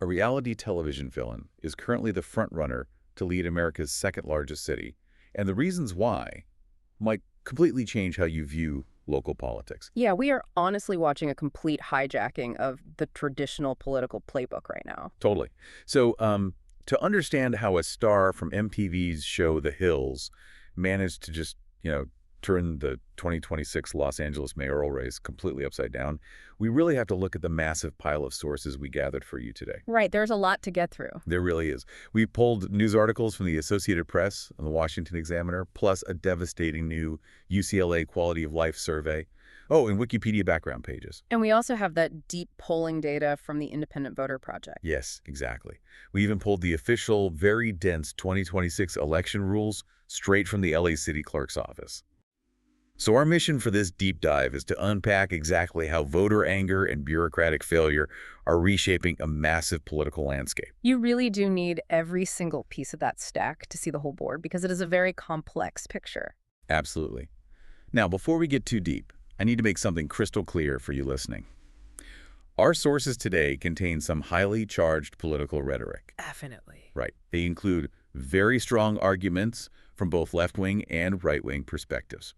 A reality television villain is currently the frontrunner to lead America's second-largest city, and the reasons why might completely change how you view local politics. Yeah, we are honestly watching a complete hijacking of the traditional political playbook right now. Totally. So, to understand how a star from MTV's show The Hills managed to just, turn the 2026 Los Angeles mayoral race completely upside down, we really have to look at the massive pile of sources we gathered for you today. Right, there's a lot to get through. There really is. We pulled news articles from the Associated Press and the Washington Examiner, plus a devastating new UCLA Quality of Life survey. Oh, and Wikipedia background pages. And we also have that deep polling data from the Independent Voter Project. Yes, exactly. We even pulled the official, very dense 2026 election rules straight from the LA City Clerk's office. So our mission for this deep dive is to unpack exactly how voter anger and bureaucratic failure are reshaping a massive political landscape. You really do need every single piece of that stack to see the whole board because it is a very complex picture. Absolutely. Now, before we get too deep, I need to make something crystal clear for you listening. Our sources today contain some highly charged political rhetoric. Definitely. Right. They include very strong arguments from both left-wing and right-wing perspectives.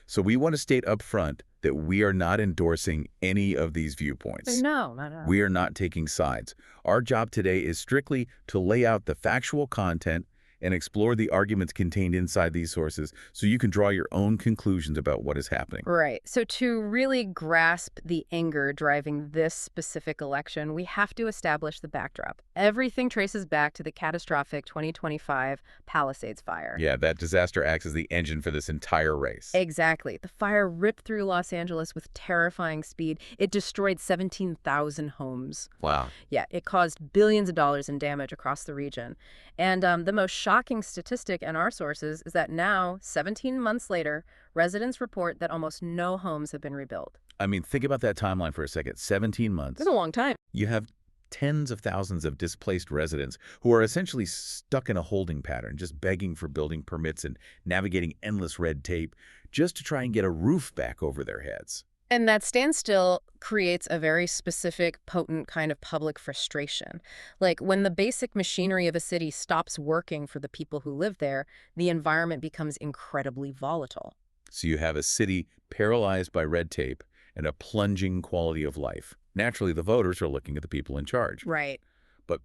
So we want to state up front that we are not endorsing any of these viewpoints. No. We are not taking sides. Our job today is strictly to lay out the factual content and explore the arguments contained inside these sources so you can draw your own conclusions about what is happening. Right. So to really grasp the anger driving this specific election, we have to establish the backdrop. Everything traces back to the catastrophic 2025 Palisades Fire. Yeah, that disaster acts as the engine for this entire race. Exactly. The fire ripped through Los Angeles with terrifying speed. It destroyed 17,000 homes. Wow. Yeah, it caused billions of dollars in damage across the region. And the most shocking statistic in our sources is that now, 17 months later, residents report that almost no homes have been rebuilt. I mean, think about that timeline for a second. 17 months. That's a long time. You have tens of thousands of displaced residents who are essentially stuck in a holding pattern, just begging for building permits and navigating endless red tape just to try and get a roof back over their heads. And that standstill creates a very specific, potent kind of public frustration. Like when the basic machinery of a city stops working for the people who live there, the environment becomes incredibly volatile. So you have a city paralyzed by red tape and a plunging quality of life. Naturally, the voters are looking at the people in charge. Right. But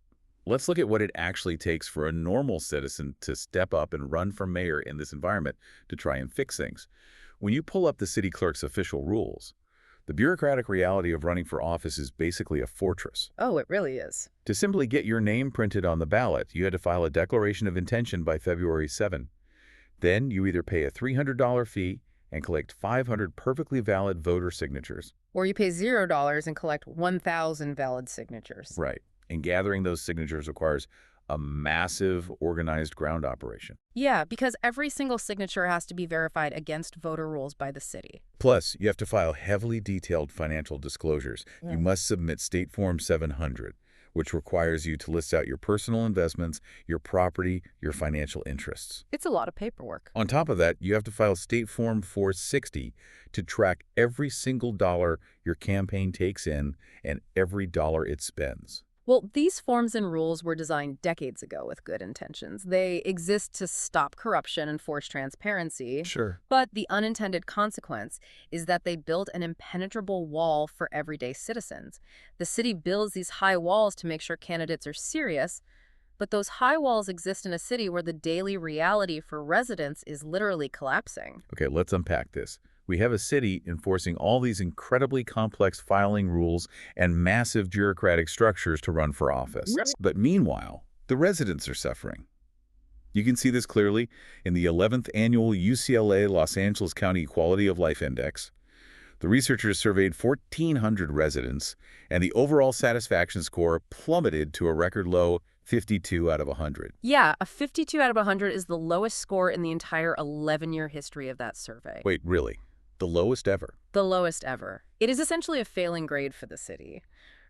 let's look at what it actually takes for a normal citizen to step up and run for mayor in this environment to try and fix things. When you pull up the city clerk's official rules, the bureaucratic reality of running for office is basically a fortress. Oh, it really is. To simply get your name printed on the ballot, you had to file a declaration of intention by February 7. Then you either pay a $300 fee and collect 500 perfectly valid voter signatures. Or you pay $0 and collect 1,000 valid signatures. Right. And gathering those signatures requires a massive organized ground operation. Yeah, because every single signature has to be verified against voter rules by the city. Plus, you have to file heavily detailed financial disclosures. Yeah. You must submit State Form 700, which requires you to list out your personal investments, your property, your financial interests. It's a lot of paperwork. On top of that, you have to file State Form 460 to track every single dollar your campaign takes in and every dollar it spends. Well, these forms and rules were designed decades ago with good intentions. They exist to stop corruption and force transparency. Sure. But the unintended consequence is that they build an impenetrable wall for everyday citizens. The city builds these high walls to make sure candidates are serious, but those high walls exist in a city where the daily reality for residents is literally collapsing. Okay, let's unpack this. We have a city enforcing all these incredibly complex filing rules and massive bureaucratic structures to run for office. Right. But meanwhile, the residents are suffering. You can see this clearly in the 11th annual UCLA Los Angeles County Quality of Life Index. The researchers surveyed 1,400 residents, and the overall satisfaction score plummeted to a record low 52 out of 100. Yeah, a 52 out of 100 is the lowest score in the entire 11-year history of that survey. Wait, really? The lowest ever? The lowest ever. It is essentially a failing grade for the city.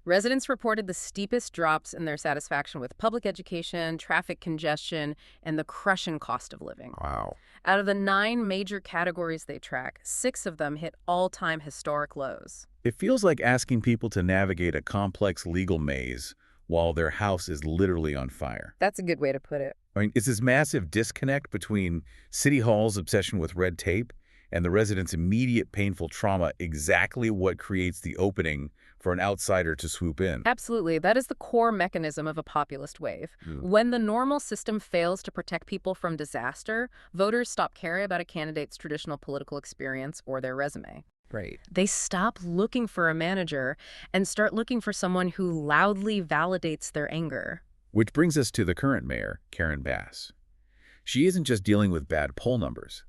Residents reported the steepest drops in their satisfaction with public education, traffic congestion, and the crushing cost of living. Wow. Out of the 9 major categories they track, 6 of them hit all-time historic lows. It feels like asking people to navigate a complex legal maze while their house is literally on fire. That's a good way to put it. I mean, it's this massive disconnect between City Hall's obsession with red tape and the residents' immediate painful trauma exactly what creates the opening for an outsider to swoop in. Absolutely. That is the core mechanism of a populist wave. When the normal system fails to protect people from disaster, voters stop caring about a candidate's traditional political experience or their resume. Right. They stop looking for a manager and start looking for someone who loudly validates their anger. Which brings us to the current mayor, Karen Bass. She isn't just dealing with bad poll numbers.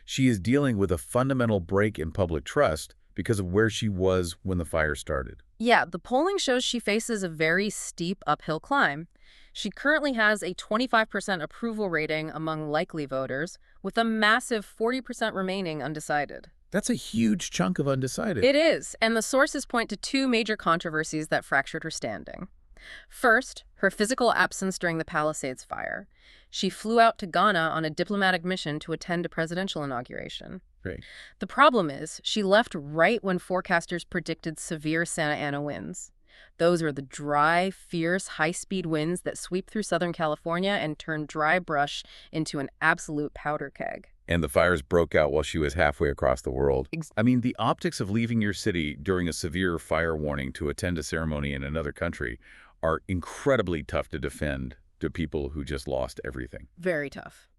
She is dealing with a fundamental break in public trust because of where she was when the fire started. Yeah, the polling shows she faces a very steep uphill climb. She currently has a 25% approval rating among likely voters, with a massive 40% remaining undecided. That's a huge chunk of undecided. It is, and the sources point to two major controversies that fractured her standing. First, her physical absence during the Palisades Fire. She flew out to Ghana on a diplomatic mission to attend a presidential inauguration. Right. The problem is, she left right when forecasters predicted severe Santa Ana winds. Those are the dry, fierce, high-speed winds that sweep through Southern California and turn dry brush into an absolute powder keg. And the fires broke out while she was halfway across the world. I mean, the optics of leaving your city during a severe fire warning to attend a ceremony in another country are incredibly tough to defend to people who just lost everything. Very tough.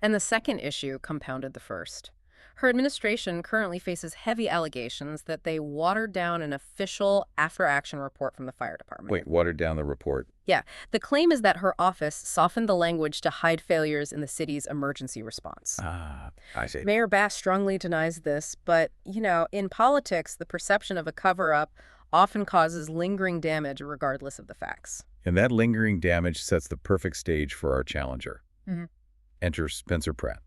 And the second issue compounded the first. Her administration currently faces heavy allegations that they watered down an official after-action report from the fire department. Wait, watered down the report? Yeah. The claim is that her office softened the language to hide failures in the city's emergency response. Ah, I see. Mayor Bass strongly denies this, but, in politics, the perception of a cover-up often causes lingering damage regardless of the facts. And that lingering damage sets the perfect stage for our challenger. Mm-hmm. Enter Spencer Pratt.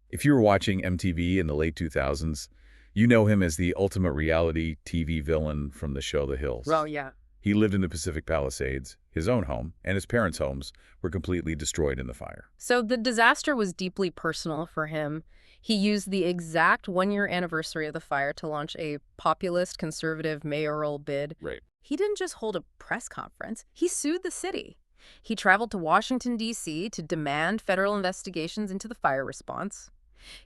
If you were watching MTV in the late 2000s, you know him as the ultimate reality TV villain from the show The Hills. Well, yeah. He lived in the Pacific Palisades. His own home and his parents' homes were completely destroyed in the fire. So the disaster was deeply personal for him. He used the exact one-year anniversary of the fire to launch a populist conservative mayoral bid. Right. He didn't just hold a press conference. He sued the city. He traveled to Washington, D.C. to demand federal investigations into the fire response.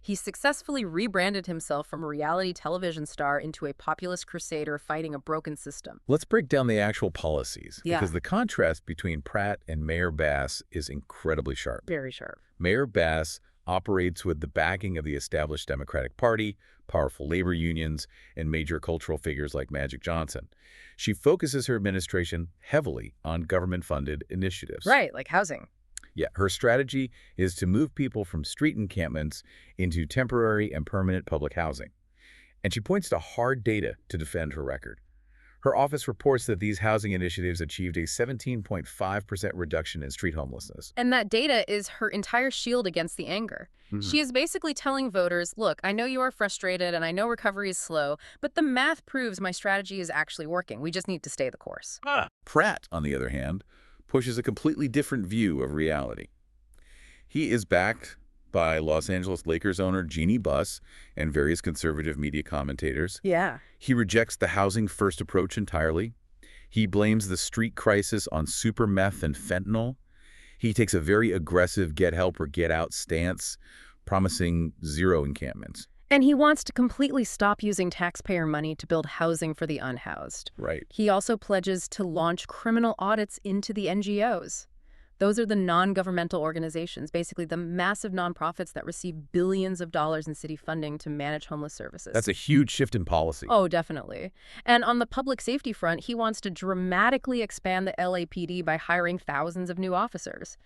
He successfully rebranded himself from a reality television star into a populist crusader fighting a broken system. Let's break down the actual policies, Yeah. because the contrast between Pratt and Mayor Bass is incredibly sharp. Very sharp. Mayor Bass operates with the backing of the established Democratic Party, powerful labor unions, and major cultural figures like Magic Johnson. She focuses her administration heavily on government-funded initiatives. Right, like housing. Yeah, her strategy is to move people from street encampments into temporary and permanent public housing. And she points to hard data to defend her record. Her office reports that these housing initiatives achieved a 17.5% reduction in street homelessness. And that data is her entire shield against the anger. She is basically telling voters, look, I know you are frustrated and I know recovery is slow, but the math proves my strategy is actually working. We just need to stay the course. Pratt, on the other hand, pushes a completely different view of reality. He is backed by Los Angeles Lakers owner Jeannie Buss and various conservative media commentators. Yeah. He rejects the housing-first approach entirely. He blames the street crisis on super meth and fentanyl. He takes a very aggressive get help or get out stance, promising zero encampments. And he wants to completely stop using taxpayer money to build housing for the unhoused. Right. He also pledges to launch criminal audits into the NGOs. Those are the non-governmental organizations, basically the massive nonprofits that receive billions of dollars in city funding to manage homeless services. That's a huge shift in policy. Oh, definitely. And on the public safety front, he wants to dramatically expand the LAPD by hiring thousands of new officers.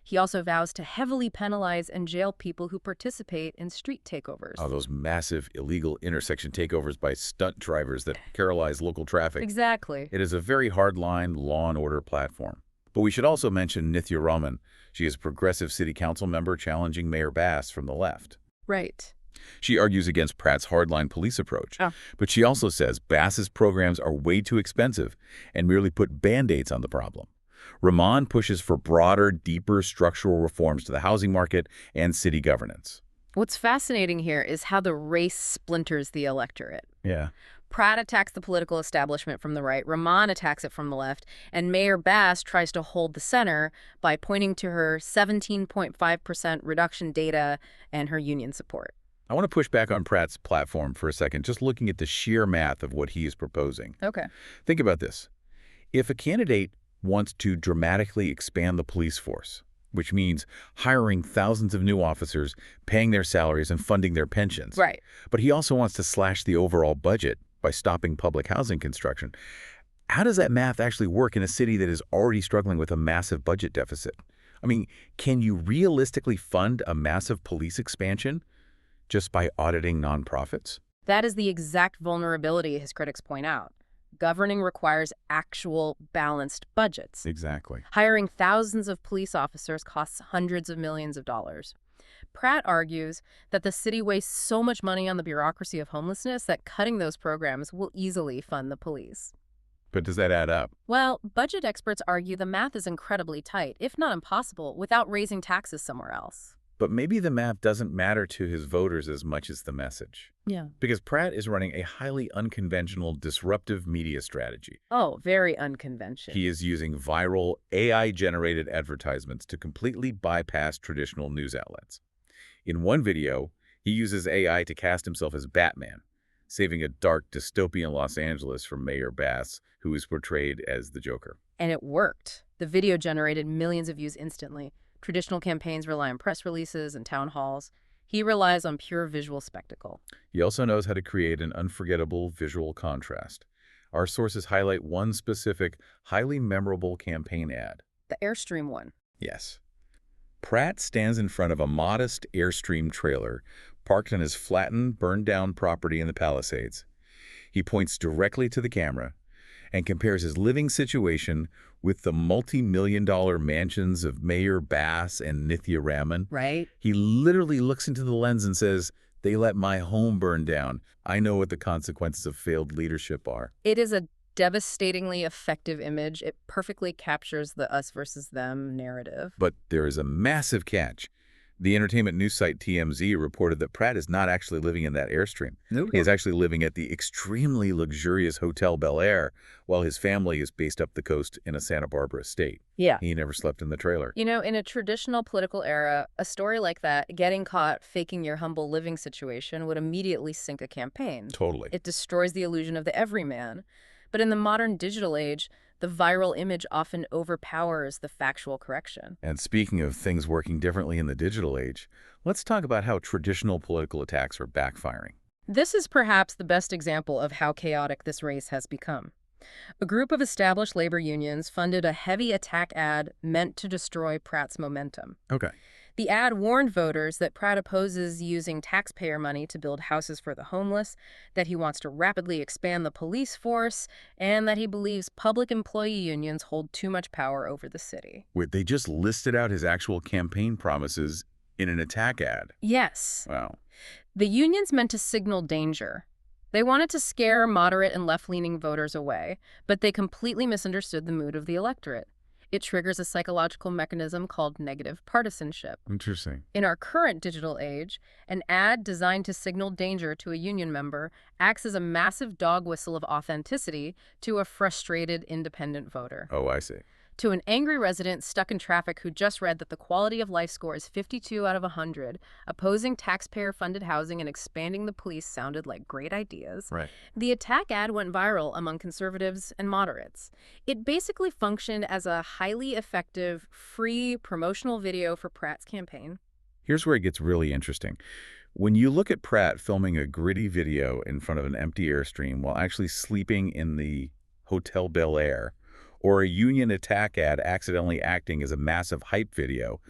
He also vows to heavily penalize and jail people who participate in street takeovers. Oh, those massive illegal intersection takeovers by stunt drivers that paralyze local traffic. Exactly. It is a very hard-line law and order platform. But we should also mention Nithya Raman. She is a progressive city council member challenging Mayor Bass from the left. Right. She argues against Pratt's hardline police approach. But she also says Bass's programs are way too expensive and merely put Band-Aids on the problem. Raman pushes for broader, deeper structural reforms to the housing market and city governance. What's fascinating here is how the race splinters the electorate. Yeah. Pratt attacks the political establishment from the right, Rahman attacks it from the left, and Mayor Bass tries to hold the center by pointing to her 17.5% reduction data and her union support. I want to push back on Pratt's platform for a second, just looking at the sheer math of what he is proposing. Okay. Think about this. If a candidate wants to dramatically expand the police force, which means hiring thousands of new officers, paying their salaries, and funding their pensions. Right. But he also wants to slash the overall budget by stopping public housing construction. How does that math actually work in a city that is already struggling with a massive budget deficit? I mean, can you realistically fund a massive police expansion just by auditing nonprofits? That is the exact vulnerability his critics point out. Governing requires actual balanced budgets. Exactly. Hiring thousands of police officers costs hundreds of millions of dollars. Pratt argues that the city wastes so much money on the bureaucracy of homelessness that cutting those programs will easily fund the police. But does that add up? Well, budget experts argue the math is incredibly tight, if not impossible, without raising taxes somewhere else. But maybe the math doesn't matter to his voters as much as the message. Yeah. Because Pratt is running a highly unconventional, disruptive media strategy. Oh, very unconventional. He is using viral, AI-generated advertisements to completely bypass traditional news outlets. In one video, he uses AI to cast himself as Batman, saving a dark, dystopian Los Angeles from Mayor Bass, who is portrayed as the Joker. And it worked. The video generated millions of views instantly. Traditional campaigns rely on press releases and town halls. He relies on pure visual spectacle. He also knows how to create an unforgettable visual contrast. Our sources highlight one specific, highly memorable campaign ad. The Airstream one. Yes. Pratt stands in front of a modest Airstream trailer parked on his flattened, burned-down property in the Palisades. He points directly to the camera and compares his living situation with the multi-million-dollar mansions of Mayor Bass and Nithya Raman. Right. He literally looks into the lens and says, "They let my home burn down. I know what the consequences of failed leadership are." It is a devastatingly effective image. It perfectly captures the us versus them narrative. But there is a massive catch. The entertainment news site TMZ reported that Pratt is not actually living in that Airstream. No. He is actually living at the extremely luxurious Hotel Bel Air, while his family is based up the coast in a Santa Barbara estate. Yeah. He never slept in the trailer. You know, in a traditional political era, a story like that, getting caught faking your humble living situation, would immediately sink a campaign. Totally. It destroys the illusion of the everyman. But in the modern digital age, the viral image often overpowers the factual correction. And speaking of things working differently in the digital age, let's talk about how traditional political attacks are backfiring. This is perhaps the best example of how chaotic this race has become. A group of established labor unions funded a heavy attack ad meant to destroy Pratt's momentum. Okay. The ad warned voters that Pratt opposes using taxpayer money to build houses for the homeless, that he wants to rapidly expand the police force, and that he believes public employee unions hold too much power over the city. Wait, they just listed out his actual campaign promises in an attack ad. Yes. Wow. The unions meant to signal danger. They wanted to scare moderate and left-leaning voters away, but they completely misunderstood the mood of the electorate. It triggers a psychological mechanism called negative partisanship. Interesting. In our current digital age, an ad designed to signal danger to a union member acts as a massive dog whistle of authenticity to a frustrated independent voter. Oh, I see. To an angry resident stuck in traffic who just read that the quality of life score is 52 out of 100, opposing taxpayer-funded housing and expanding the police sounded like great ideas. Right. The attack ad went viral among conservatives and moderates. It basically functioned as a highly effective, free promotional video for Pratt's campaign. Here's where it gets really interesting. When you look at Pratt filming a gritty video in front of an empty Airstream while actually sleeping in the Hotel Bel Air, or a union attack ad accidentally acting as a massive hype video,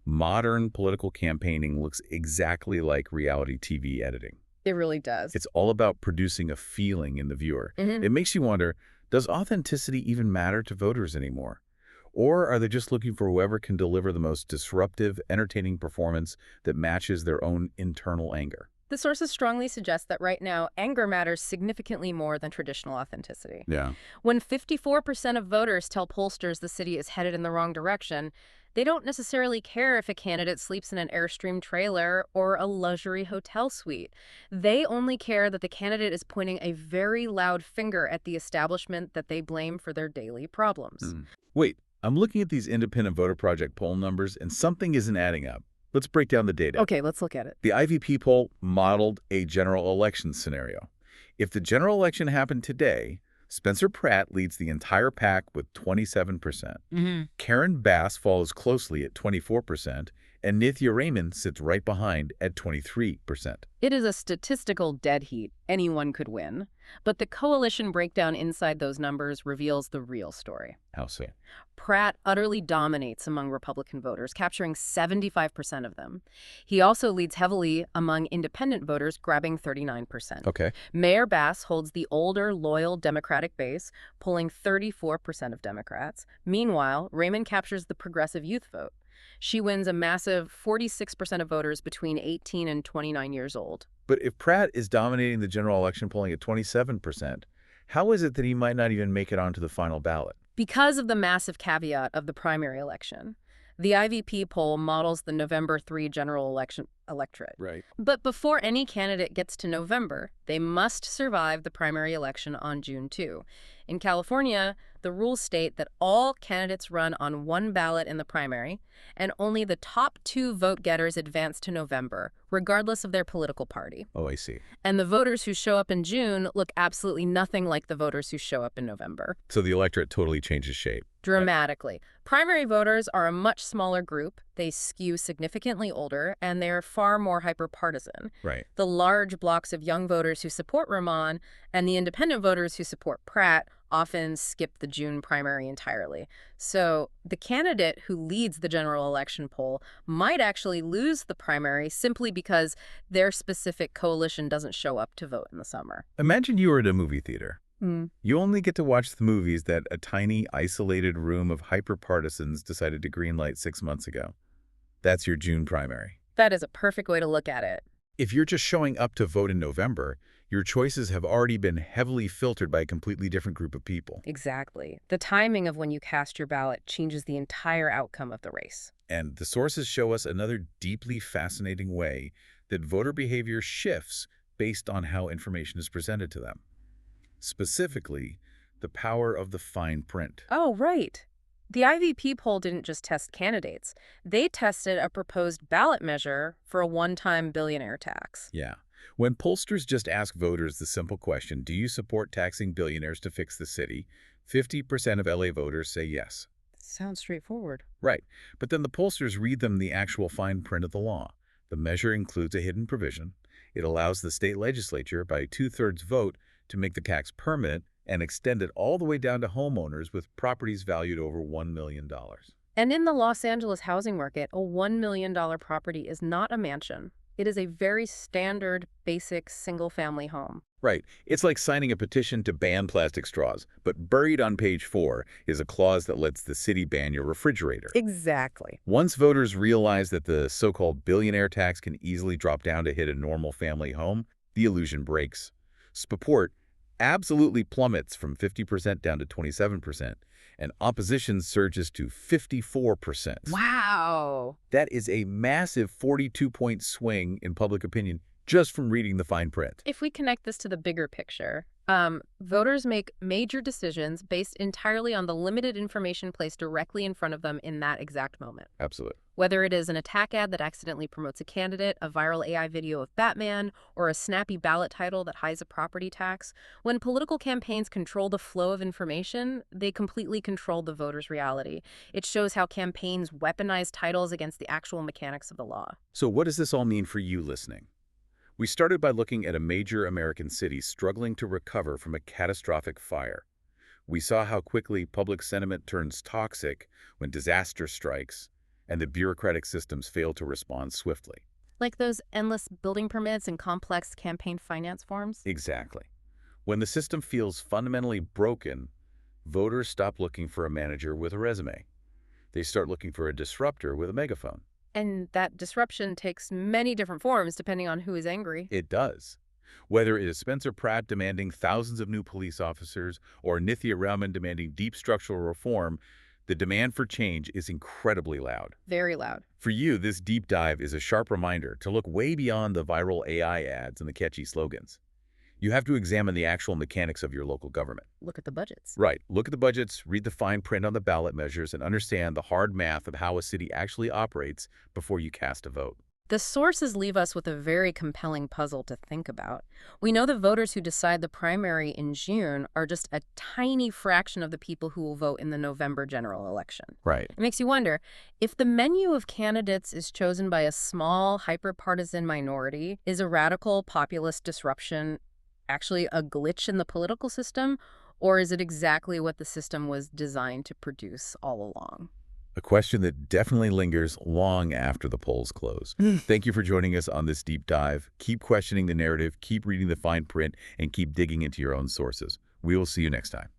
modern political campaigning looks exactly like reality TV editing. It really does. It's all about producing a feeling in the viewer. It makes you wonder, does authenticity even matter to voters anymore? Or are they just looking for whoever can deliver the most disruptive, entertaining performance that matches their own internal anger? The sources strongly suggest that right now, anger matters significantly more than traditional authenticity. Yeah. When 54% of voters tell pollsters the city is headed in the wrong direction, They don't necessarily care if a candidate sleeps in an Airstream trailer or a luxury hotel suite. They only care that the candidate is pointing a very loud finger at the establishment that they blame for their daily problems. Wait, I'm looking at these Independent Voter Project poll numbers, and something isn't adding up. Let's break down the data. Okay, let's look at it. The IVP poll modeled a general election scenario. If the general election happened today, Spencer Pratt leads the entire pack with 27%. Karen Bass follows closely at 24%, and Nithya Raymond sits right behind at 23%. It is a statistical dead heat. Anyone could win. But the coalition breakdown inside those numbers reveals the real story. How so? Pratt utterly dominates among Republican voters, capturing 75% of them. He also leads heavily among independent voters, grabbing 39%. Okay. Mayor Bass holds the older, loyal Democratic base, pulling 34% of Democrats. Meanwhile, Raymond captures the progressive youth vote. She wins a massive 46% of voters between 18 and 29 years old. But if Pratt is dominating the general election polling at 27%, how is it that he might not even make it onto the final ballot? Because of the massive caveat of the primary election, the IVP poll models the November 3 general election electorate. Right. But before any candidate gets to November, they must survive the primary election on June 2. In California, the rules state that all candidates run on one ballot in the primary, and only the top 2 vote-getters advance to November, regardless of their political party. Oh, I see. And the voters who show up in June look absolutely nothing like the voters who show up in November. So the electorate totally changes shape. Dramatically. Primary voters are a much smaller group. They skew significantly older, and they're far more hyper-partisan. Right. The large blocks of young voters who support Rahman and the independent voters who support Pratt often skip the June primary entirely. So the candidate who leads the general election poll might actually lose the primary simply because their specific coalition doesn't show up to vote in the summer. Imagine you were at a movie theater. You only get to watch the movies that a tiny, isolated room of hyper-partisans decided to greenlight 6 months ago. That's your June primary. That is a perfect way to look at it. If you're just showing up to vote in November, your choices have already been heavily filtered by a completely different group of people. Exactly. The timing of when you cast your ballot changes the entire outcome of the race. And the sources show us another deeply fascinating way that voter behavior shifts based on how information is presented to them. Specifically, the power of the fine print. Oh, right. The IVP poll didn't just test candidates. They tested a proposed ballot measure for a one-time billionaire tax. Yeah. When pollsters just ask voters the simple question, do you support taxing billionaires to fix the city? 50% of LA voters say yes. Sounds straightforward. Right. But then the pollsters read them the actual fine print of the law. The measure includes a hidden provision. It allows the state legislature by a 2/3 vote to make the tax permanent and extend it all the way down to homeowners with properties valued over $1 million. And in the Los Angeles housing market, a $1 million property is not a mansion. It is a very standard, basic, single-family home. Right. It's like signing a petition to ban plastic straws, but buried on page 4 is a clause that lets the city ban your refrigerator. Exactly. Once voters realize that the so-called billionaire tax can easily drop down to hit a normal family home, the illusion breaks. Support absolutely plummets from 50% down to 27%, and opposition surges to 54%. Wow. That is a massive 42-point swing in public opinion just from reading the fine print. If we connect this to the bigger picture, voters make major decisions based entirely on the limited information placed directly in front of them in that exact moment. Absolutely. Whether it is an attack ad that accidentally promotes a candidate, a viral AI video of Batman, or a snappy ballot title that hides a property tax, when political campaigns control the flow of information, they completely control the voter's reality. It shows how campaigns weaponize titles against the actual mechanics of the law. So what does this all mean for you listening? We started by looking at a major American city struggling to recover from a catastrophic fire. We saw how quickly public sentiment turns toxic when disaster strikes and the bureaucratic systems fail to respond swiftly. Like those endless building permits and complex campaign finance forms? Exactly. When the system feels fundamentally broken, voters stop looking for a manager with a resume. They start looking for a disruptor with a megaphone. And that disruption takes many different forms depending on who is angry. It does. Whether it is Spencer Pratt demanding thousands of new police officers or Nithya Raman demanding deep structural reform, The demand for change is incredibly loud. Very loud. For you, this deep dive is a sharp reminder to look way beyond the viral AI ads and the catchy slogans. You have to examine the actual mechanics of your local government. Look at the budgets. Right. Look at the budgets, read the fine print on the ballot measures, and understand the hard math of how a city actually operates before you cast a vote. The sources leave us with a very compelling puzzle to think about. We know the voters who decide the primary in June are just a tiny fraction of the people who will vote in the November general election. Right. It makes you wonder, if the menu of candidates is chosen by a small, hyper-partisan minority, is a radical populist disruption actually a glitch in the political system, or is it exactly what the system was designed to produce all along? A question that definitely lingers long after the polls close. Thank you for joining us on this deep dive. Keep questioning the narrative, keep reading the fine print, and keep digging into your own sources. We will see you next time.